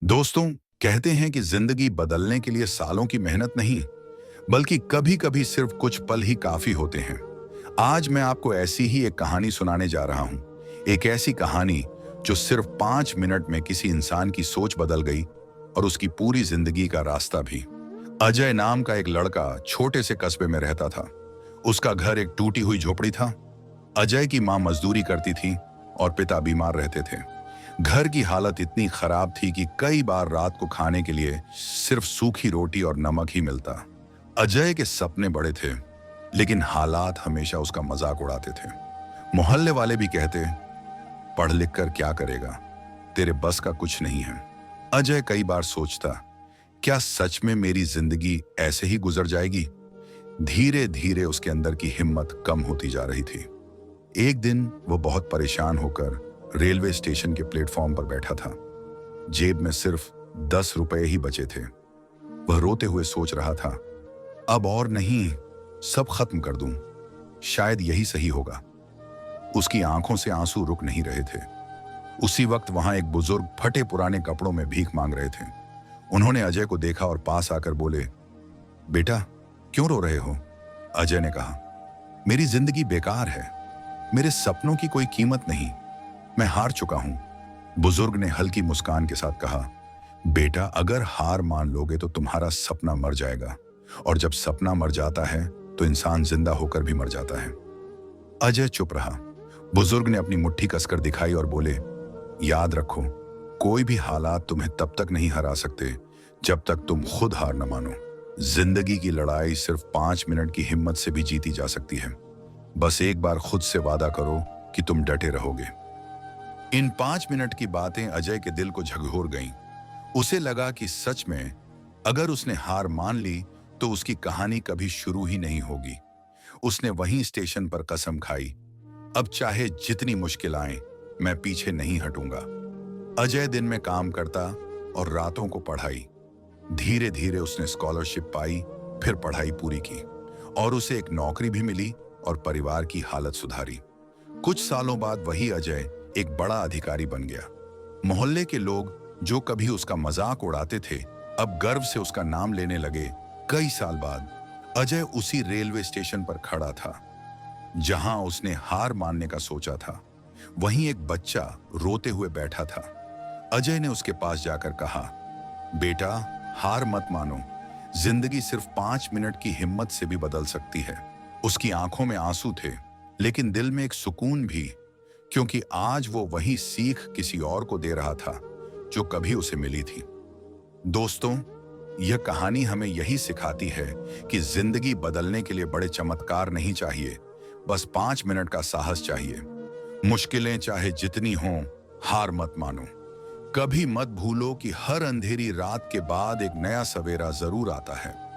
दोस्तों, कहते हैं कि जिंदगी बदलने के लिए सालों की मेहनत नहीं, बल्कि कभी-कभी सिर्फ कुछ पल ही काफी होते हैं। आज मैं आपको ऐसी ही एक कहानी सुनाने जा रहा हूं। एक ऐसी कहानी जो सिर्फ 5 मिनट में किसी इंसान की सोच बदल गई और उसकी पूरी जिंदगी का रास्ता भी। अजय नाम का एक लड़का छोटे से कस्बे में रहता था। उसका घर एक टूटी हुई झोपड़ी था। अजय की मां मजदूरी करती थी और पिता बीमार रहते थे। घर की हालत इतनी खराब थी कि कई बार रात को खाने के लिए सिर्फ सूखी रोटी और नमक ही मिलता। अजय के सपने बड़े थे, लेकिन हालात हमेशा उसका मजाक उड़ाते थे। मोहल्ले वाले भी कहते, पढ़ लिख कर क्या करेगा, तेरे बस का कुछ नहीं है। अजय कई बार सोचता, क्या सच में मेरी जिंदगी ऐसे ही गुजर जाएगी? धीरे धीरे उसके अंदर की हिम्मत कम होती जा रही थी। एक दिन वो बहुत परेशान होकर रेलवे स्टेशन के प्लेटफॉर्म पर बैठा था। जेब में सिर्फ 10 रुपए ही बचे थे। वह रोते हुए सोच रहा था, अब और नहीं, सब खत्म कर दूं, शायद यही सही होगा। उसकी आंखों से आंसू रुक नहीं रहे थे। उसी वक्त वहां एक बुजुर्ग फटे पुराने कपड़ों में भीख मांग रहे थे। उन्होंने अजय को देखा और पास आकर बोले, बेटा, क्यों रो रहे हो? अजय ने कहा, मेरी जिंदगी बेकार है, मेरे सपनों की कोई कीमत नहीं, मैं हार चुका हूं। बुजुर्ग ने हल्की मुस्कान के साथ कहा, बेटा, अगर हार मान लोगे तो तुम्हारा सपना मर जाएगा, और जब सपना मर जाता है तो इंसान जिंदा होकर भी मर जाता है। अजय चुप रहा। बुजुर्ग ने अपनी मुट्ठी कसकर दिखाई और बोले, याद रखो, कोई भी हालात तुम्हें तब तक नहीं हरा सकते जब तक तुम खुद हार न मानो। जिंदगी की लड़ाई सिर्फ 5 मिनट की हिम्मत से भी जीती जा सकती है। बस एक बार खुद से वादा करो कि तुम डटे रहोगे। इन 5 मिनट की बातें अजय के दिल को झकझोर गईं। उसे लगा कि सच में अगर उसने हार मान ली तो उसकी कहानी कभी शुरू ही नहीं होगी। उसने वहीं स्टेशन पर कसम खाई, अब चाहे जितनी मुश्किल आए, मैं पीछे नहीं हटूंगा। अजय दिन में काम करता और रातों को पढ़ाई। धीरे धीरे उसने स्कॉलरशिप पाई, फिर पढ़ाई पूरी की और उसे एक नौकरी भी मिली और परिवार की हालत सुधारी। कुछ सालों बाद वही अजय एक बड़ा अधिकारी बन गया। मोहल्ले के लोग जो कभी उसका मजाक उड़ाते थे, अब गर्व से उसका नाम लेने लगे। कई साल बाद अजय उसी रेलवे स्टेशन पर खड़ा था जहां उसने हार मानने का सोचा था। वहीं एक बच्चा रोते हुए बैठा था। अजय ने उसके पास जाकर कहा, बेटा, हार मत मानो, जिंदगी सिर्फ 5 मिनट की हिम्मत से भी बदल सकती है। उसकी आंखों में आंसू थे, लेकिन दिल में एक सुकून भी, क्योंकि आज वो वही सीख किसी और को दे रहा था जो कभी उसे मिली थी। दोस्तों, यह कहानी हमें यही सिखाती है कि जिंदगी बदलने के लिए बड़े चमत्कार नहीं चाहिए, बस 5 मिनट का साहस चाहिए। मुश्किलें चाहे जितनी हों, हार मत मानो। कभी मत भूलो कि हर अंधेरी रात के बाद एक नया सवेरा जरूर आता है।